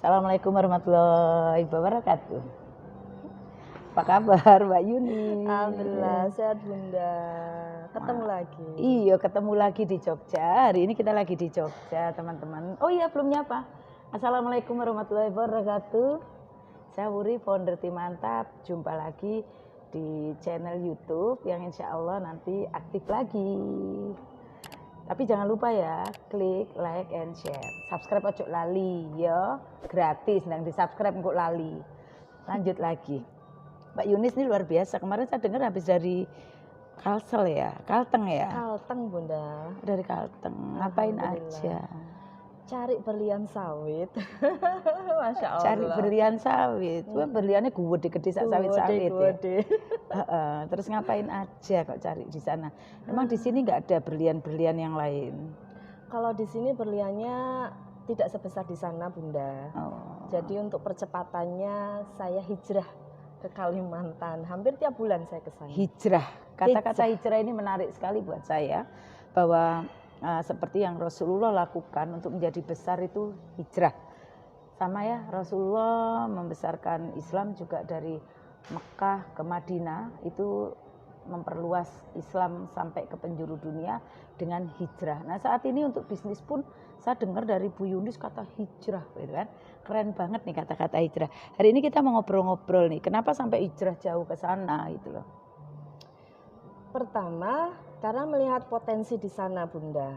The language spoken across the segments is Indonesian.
Assalamualaikum warahmatullahi wabarakatuh. Apa kabar Mbak Yuni? Alhamdulillah sehat Bunda. Ketemu lagi. Iya, ketemu lagi di Jogja. Hari ini kita lagi di Jogja, teman-teman. Oh iya, belum nyapa. Assalamualaikum warahmatullahi wabarakatuh. Saya Wuri, founder Tim Mantap. Jumpa lagi di channel YouTube yang insya Allah nanti aktif lagi. Tapi jangan lupa ya, klik, like, and share. Subscribe ojo lali ya, gratis. Nang di subscribe kok lali. Lanjut lagi. Mbak Yunis ini luar biasa. Kemarin saya dengar habis dari Kalsel ya, Kalteng ya. Kalteng Bunda. Dari Kalteng. Ngapain aja? Cari berlian sawit. Masya Allah. Cari berlian sawit. Wah, berliannya gede-gede sak sawit-sawit ya. Terus ngapain aja kok cari di sana? Memang di sini nggak ada berlian-berlian yang lain. Kalau di sini berliannya tidak sebesar di sana Bunda. Oh. Jadi untuk percepatannya saya hijrah ke Kalimantan. Hampir tiap bulan saya ke sana. Hijrah. Kata-kata hijrah ini menarik sekali buat saya, bahwa seperti yang Rasulullah lakukan untuk menjadi besar itu hijrah. Sama ya, Rasulullah membesarkan Islam juga dari Mekah ke Madinah, itu memperluas Islam sampai ke penjuru dunia dengan hijrah. Nah saat ini untuk bisnis pun saya dengar dari Bu Yunis kata hijrah, gitu kan? Keren banget nih kata-kata hijrah. Hari ini kita mau ngobrol-ngobrol nih, kenapa sampai hijrah jauh ke sana gitu loh. Pertama, karena melihat potensi di sana Bunda.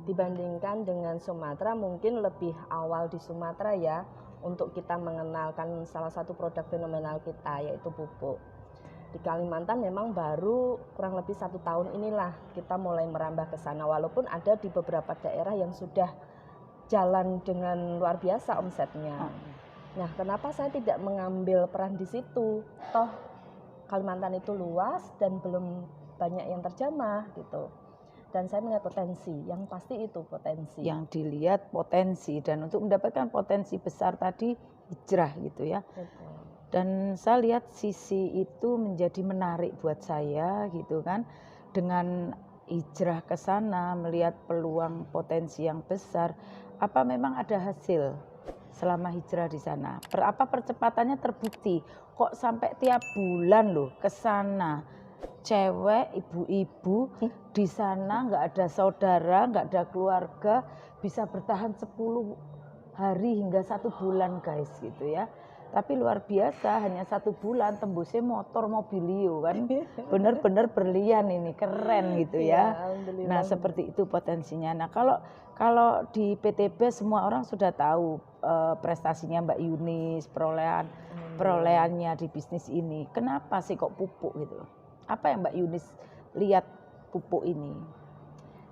Dibandingkan dengan Sumatera, mungkin lebih awal di Sumatera ya, untuk kita mengenalkan salah satu produk fenomenal kita, yaitu pupuk. Di Kalimantan memang baru kurang lebih 1 tahun inilah kita mulai merambah ke sana, walaupun ada di beberapa daerah yang sudah jalan dengan luar biasa omsetnya. Nah, kenapa saya tidak mengambil peran di situ? Toh Kalimantan itu luas dan belum banyak yang terjamah gitu. Dan saya melihat potensi, yang pasti itu potensi. Yang dilihat potensi, dan untuk mendapatkan potensi besar tadi hijrah gitu ya. Betul. Dan saya lihat sisi itu menjadi menarik buat saya gitu kan. Dengan hijrah ke sana, melihat peluang potensi yang besar, apa memang ada hasil selama hijrah di sana? Apa percepatannya terbukti? Kok sampai tiap bulan loh ke sana? Cewek, ibu-ibu di sana nggak ada saudara, nggak ada keluarga, bisa bertahan 10 hari hingga 1 bulan guys gitu ya. Tapi luar biasa, hanya 1 bulan tembusnya motor mobilio kan, bener-bener berlian ini, keren gitu ya. Nah seperti itu potensinya. Nah kalau di PTB semua orang sudah tahu prestasinya Mbak Yunis, perolehannya di bisnis ini. Kenapa sih kok pupuk gitu? Apa yang Mbak Yunis lihat pupuk ini?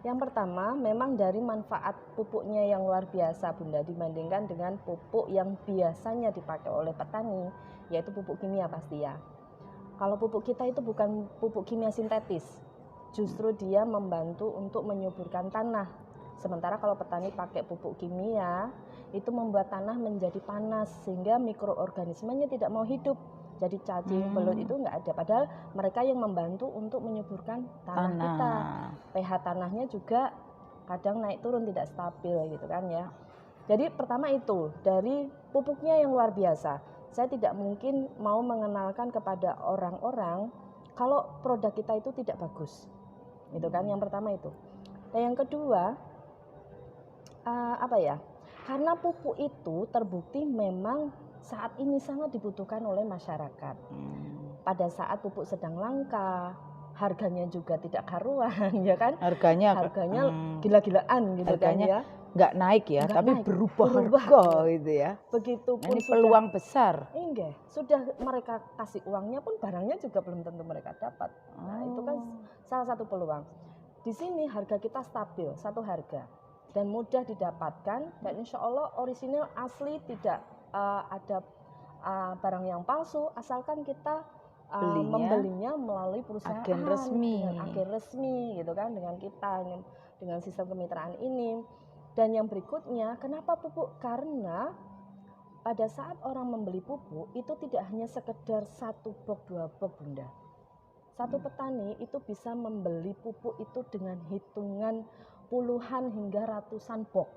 Yang pertama, memang dari manfaat pupuknya yang luar biasa Bunda, dibandingkan dengan pupuk yang biasanya dipakai oleh petani, yaitu pupuk kimia pasti ya. Kalau pupuk kita itu bukan pupuk kimia sintetis, justru dia membantu untuk menyuburkan tanah. Sementara kalau petani pakai pupuk kimia, itu membuat tanah menjadi panas sehingga mikroorganismenya tidak mau hidup. Jadi cacing, belut itu nggak ada. Padahal mereka yang membantu untuk menyuburkan tanah kita. pH tanahnya juga kadang naik turun tidak stabil gitu kan ya. Jadi pertama itu dari pupuknya yang luar biasa. Saya tidak mungkin mau mengenalkan kepada orang-orang kalau produk kita itu tidak bagus. Itu kan yang pertama itu. Dan yang kedua karena pupuk itu terbukti memang saat ini sangat dibutuhkan oleh masyarakat. Pada saat pupuk sedang langka, harganya juga tidak karuan, ya kan? Harganya gila-gilaan gitu harganya kan ya. Nggak naik ya, nggak tapi naik, berubah harga gitu ya. Begitupun ini peluang besar. Enggak, sudah mereka kasih uangnya pun barangnya juga belum tentu mereka dapat. Nah, itu kan salah satu peluang. Di sini harga kita stabil, satu harga dan mudah didapatkan, dan insya Allah orisinil asli, tidak ada barang yang palsu, asalkan kita membelinya melalui perusahaan agen resmi, dengan agen resmi gitu kan, dengan kita dengan sistem kemitraan ini. Dan yang berikutnya, kenapa pupuk? Karena pada saat orang membeli pupuk itu tidak hanya sekedar 1 box 2 box Bunda. Satu petani itu bisa membeli pupuk itu dengan hitungan puluhan hingga ratusan box.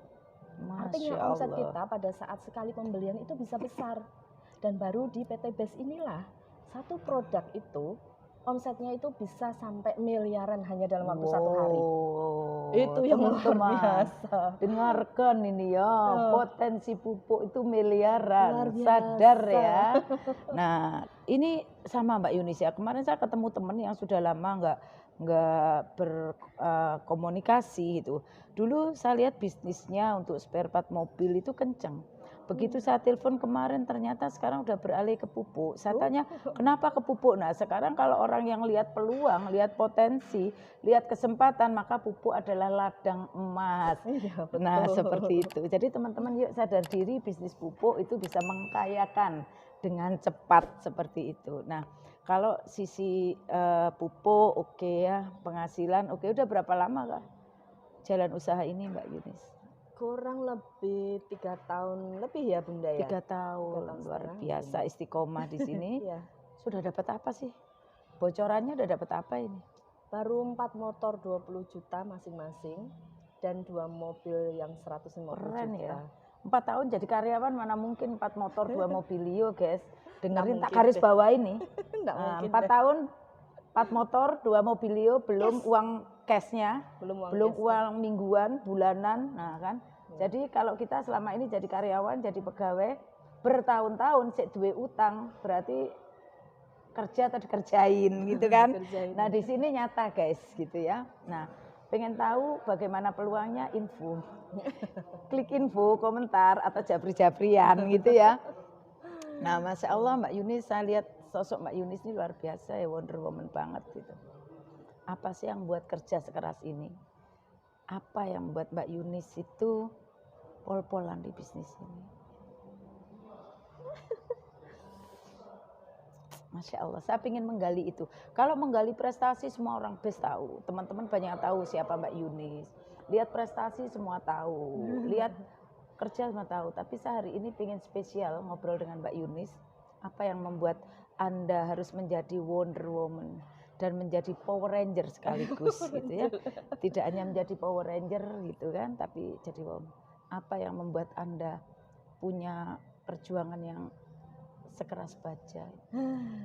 Artinya Masya omset Allah. kita pada saat sekali pembelian itu bisa besar. Dan baru di PT BES inilah satu produk itu omsetnya itu bisa sampai miliaran hanya dalam waktu 1 hari. Itu yang luar teman-teman, biasa. dengarkan ini ya, Oh, potensi pupuk itu luar miliaran, sadar biasa. ya. Nah, ini sama Mbak Yunis ya. Kemarin saya ketemu teman yang sudah lama nggak berkomunikasi itu. Dulu saya lihat bisnisnya untuk spare part mobil itu kenceng. Begitu saya telepon kemarin ternyata sekarang udah beralih ke pupuk. Saya tanya kenapa ke pupuk? Nah sekarang kalau orang yang lihat peluang, lihat potensi, lihat kesempatan maka pupuk adalah ladang emas. Iya, Nah seperti betul. itu. Jadi teman-teman yuk sadar diri bisnis pupuk itu bisa mengkayakan dengan cepat seperti itu. Nah kalau sisi pupuk oke ya, penghasilan oke. Udah berapa lama Kak jalan usaha ini Mbak Yunis? Kurang lebih 3 tahun lebih ya Bunda ya. 3 tahun, tahun luar setengah biasa mungkin. istiqomah di sini. Iya. Sudah dapat apa sih? Bocorannya udah dapat apa ini? Baru 4 motor 20 juta masing-masing dan 2 mobil yang 150 Keren juta. ya. 4 tahun jadi karyawan mana mungkin 4 motor 2 mobilio guys. Dengerin tak mungkin garis deh. bawah ini. Nggak mungkin 4 deh. tahun 4 motor 2 mobilio belum uang cashnya, Belum belum cash. uang mingguan, bulanan, nah kan. Jadi kalau kita selama ini jadi karyawan, jadi pegawai bertahun-tahun cek duwe utang, berarti kerja atau dikerjain gitu kan. Dikerjain. Nah di sini nyata guys gitu ya. Nah pengen tahu bagaimana peluangnya info. Klik info, komentar atau jabri-jabrian gitu ya. Nah Masya Allah Mbak Yunis, saya lihat sosok Mbak Yunis ini luar biasa ya, Wonder Woman banget gitu. Apa sih yang buat kerja sekeras ini? Apa yang buat Mbak Yunis itu pol-polan di bisnis ini? Masya Allah, saya ingin menggali itu. Kalau menggali prestasi semua orang best tahu. Teman-teman banyak yang tahu siapa Mbak Yunis. Lihat prestasi semua tahu. Lihat kerja semua tahu. Tapi saya hari ini ingin spesial ngobrol dengan Mbak Yunis. Apa yang membuat Anda harus menjadi Wonder Woman dan menjadi Power Ranger sekaligus gitu ya. Tidak hanya menjadi Power Ranger gitu kan, tapi jadi woman. Apa yang membuat Anda punya perjuangan yang sekeras baja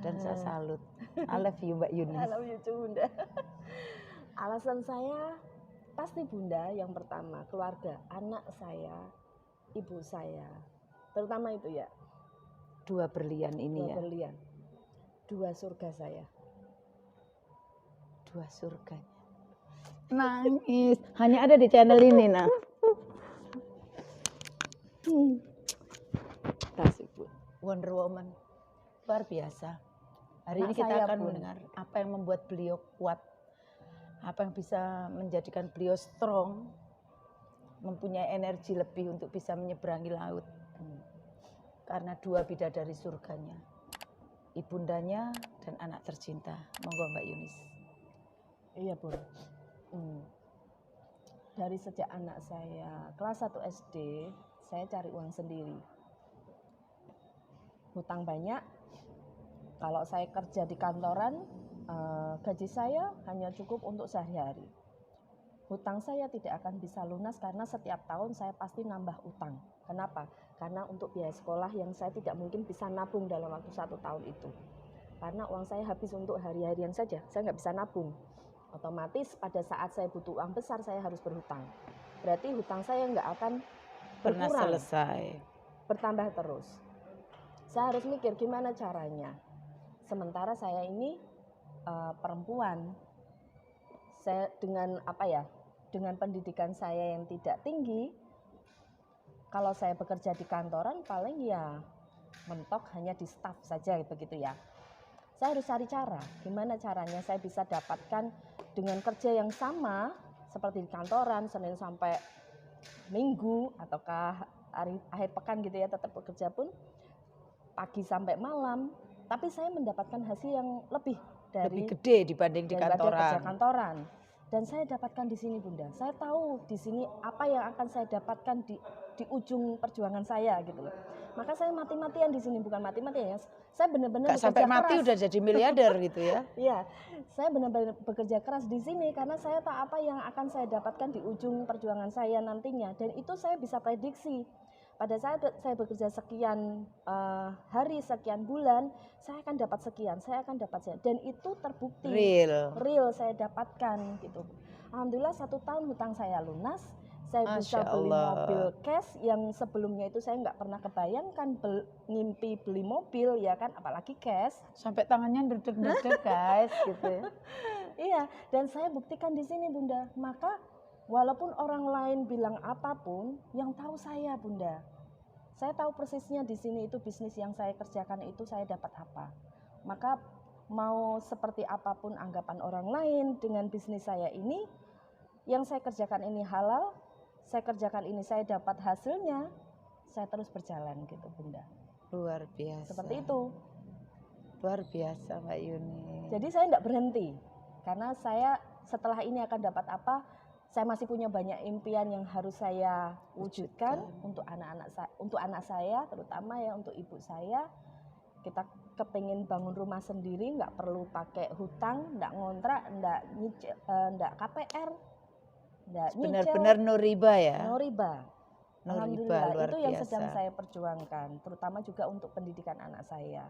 dan saya salut. I love you Mbak Yunis. I love you too, Bunda. Alasan saya pasti Bunda yang pertama keluarga, anak saya, ibu saya, terutama itu ya. 2 berlian ini 2 ya. berlian, 2 surga saya. 2 surga. Nangis. Hanya ada di channel ini nah. Kasih Bu. Wonder Woman. Luar biasa. Hari ini kita akan mendengar apa yang membuat beliau kuat. Apa yang bisa menjadikan beliau strong. Mempunyai energi lebih untuk bisa menyeberangi laut. Karena 2 bidadari surganya. Ibundanya dan anak tercinta. Monggo Mbak Yunis. Iya Bun. Dari sejak anak saya kelas 1 SD, saya cari uang sendiri. Hutang banyak. Kalau saya kerja di kantoran, gaji saya hanya cukup untuk sehari-hari. Hutang saya tidak akan bisa lunas karena setiap tahun saya pasti nambah utang. Kenapa? Karena untuk biaya sekolah yang saya tidak mungkin bisa nabung dalam waktu 1 tahun itu. Karena uang saya habis untuk hari-harian saja, saya nggak bisa nabung. Otomatis pada saat saya butuh uang besar saya harus berhutang. Berarti hutang saya nggak akan Pernah berkurang, selesai. bertambah terus. Saya harus mikir gimana caranya. Sementara saya ini perempuan, saya dengan dengan pendidikan saya yang tidak tinggi, kalau saya bekerja di kantoran paling ya mentok hanya di staf saja begitu ya. Saya harus cari cara, gimana caranya saya bisa dapatkan dengan kerja yang sama seperti di kantoran Senin sampai Minggu ataukah hari akhir pekan gitu ya, tetap bekerja pun pagi sampai malam, tapi saya mendapatkan hasil yang lebih gede dibanding di kerja kantoran. Dan saya dapatkan di sini Bunda. Saya tahu di sini apa yang akan saya dapatkan di di ujung perjuangan saya gitu loh. Maka saya mati-matian di sini, bukan mati-matian ya. Saya benar-benar Gak sampai mati keras. udah jadi miliarder gitu ya. Iya, saya benar-benar bekerja keras di sini karena saya tahu apa yang akan saya dapatkan di ujung perjuangan saya nantinya, dan itu saya bisa prediksi. Pada saat saya bekerja sekian hari, sekian bulan, saya akan dapat sekian, saya akan dapat sekian, dan itu terbukti real saya dapatkan gitu. Alhamdulillah 1 tahun hutang saya lunas. Saya bisa beli mobil cash yang sebelumnya itu saya nggak pernah kebayangkan ngimpi beli mobil ya kan, apalagi cash. Sampai tangannya dredeg-dredeg guys gitu ya. Iya, dan saya buktikan di sini Bunda. Maka walaupun orang lain bilang apapun, yang tahu saya Bunda. Saya tahu persisnya di sini itu bisnis yang saya kerjakan itu saya dapat apa. Maka mau seperti apapun anggapan orang lain dengan bisnis saya ini, yang saya kerjakan ini halal, saya kerjakan ini saya dapat hasilnya, saya terus berjalan gitu Bunda. Luar biasa. Seperti itu. Luar biasa Mbak Yuni. Jadi saya tidak berhenti, karena saya setelah ini akan dapat apa, saya masih punya banyak impian yang harus saya wujudkan untuk anak saya, terutama ya untuk ibu saya. Kita kepingin bangun rumah sendiri, nggak perlu pakai hutang, nggak ngontrak, nggak KPR. Benar-benar no riba ya. No riba. Alhamdulillah, luar itu biasa. yang sedang saya perjuangkan, terutama juga untuk pendidikan anak saya.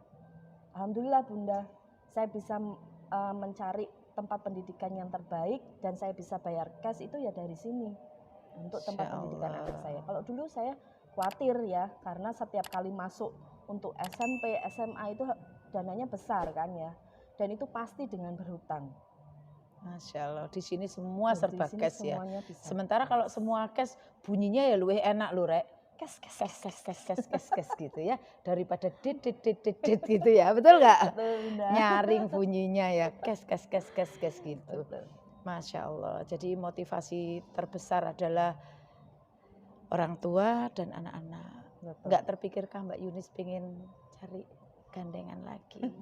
Alhamdulillah Bunda, saya bisa mencari tempat pendidikan yang terbaik dan saya bisa bayar cash itu ya dari sini untuk tempat pendidikan anak saya. Kalau dulu saya khawatir ya, karena setiap kali masuk untuk SMP, SMA itu dananya besar kan ya, dan itu pasti dengan berhutang. Masya Allah, di sini semua serba cash ya. Bisa. Sementara kalau semua cash bunyinya ya lebih enak loh Rek. Cash gitu ya, daripada dit gitu ya, betul nggak? Nyaring bunyinya ya, cash gitu. Betul. Masya Allah, jadi motivasi terbesar adalah orang tua dan anak-anak. Nggak terpikirkah Mbak Yunis pengen cari gandengan lagi?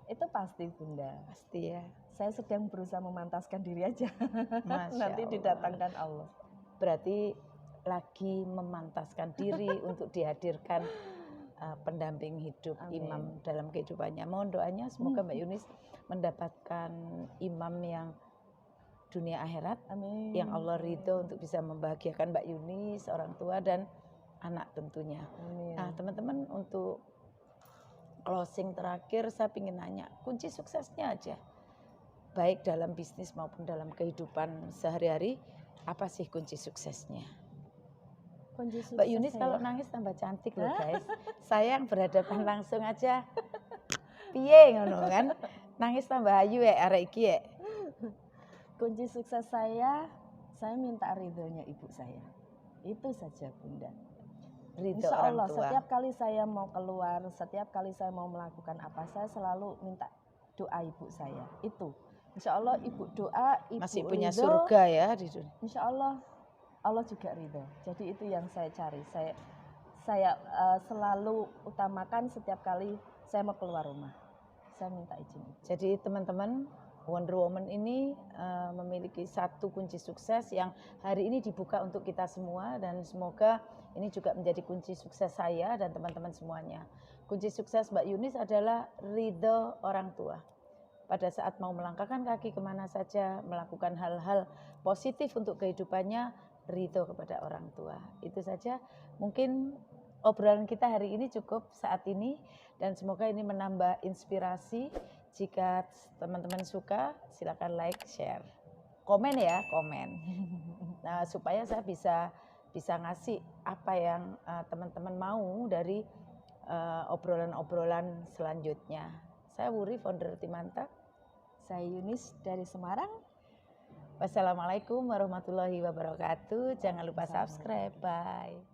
Itu pasti Bunda. Pasti ya. Saya sedang berusaha memantaskan diri aja. Masya Nanti Allah. didatangkan Allah. Berarti lagi memantaskan diri untuk dihadirkan pendamping hidup. Amin. Imam dalam kehidupannya. Mohon doanya semoga Mbak Yunis mendapatkan imam yang dunia akhirat. Amin. Yang Allah ridho untuk bisa membahagiakan Mbak Yunis, orang tua dan anak tentunya. Amin. Nah teman-teman, untuk closing terakhir saya ingin nanya, kunci suksesnya aja, baik dalam bisnis maupun dalam kehidupan sehari-hari, apa sih kunci suksesnya? Kunci sukses Mbak Yunis kalau nangis tambah cantik loh guys. Saya yang berhadapan langsung aja piye ngono kan, nangis tambah ayu ya arek iki ya. Kunci sukses saya minta ridhonya ibu saya. Itu saja Bunda. Ridho Insya Allah orang tua. Setiap kali saya mau keluar, setiap kali saya mau melakukan apa, saya selalu minta doa ibu saya. Itu Insya Allah ibu doa, ibu masih punya ridho, surga ya di dunia. Insya Allah Allah juga ridho. Jadi itu yang saya cari. Saya selalu utamakan setiap kali saya mau keluar rumah. Saya minta izin. Jadi teman-teman, Wonder Woman ini memiliki satu kunci sukses yang hari ini dibuka untuk kita semua, dan semoga ini juga menjadi kunci sukses saya dan teman-teman semuanya. Kunci sukses Mbak Yunis adalah ridho orang tua. Pada saat mau melangkahkan kaki kemana saja, melakukan hal-hal positif untuk kehidupannya, ridho kepada orang tua. Itu saja mungkin obrolan kita hari ini cukup saat ini, dan semoga ini menambah inspirasi. Jika teman-teman suka, silakan like, share, komen ya, komen. Nah, supaya saya bisa ngasih apa yang teman-teman mau dari obrolan-obrolan selanjutnya. Saya Wuri, founder Timantap. Saya Yunis dari Semarang. Wassalamualaikum warahmatullahi wabarakatuh. Jangan lupa subscribe. Bye.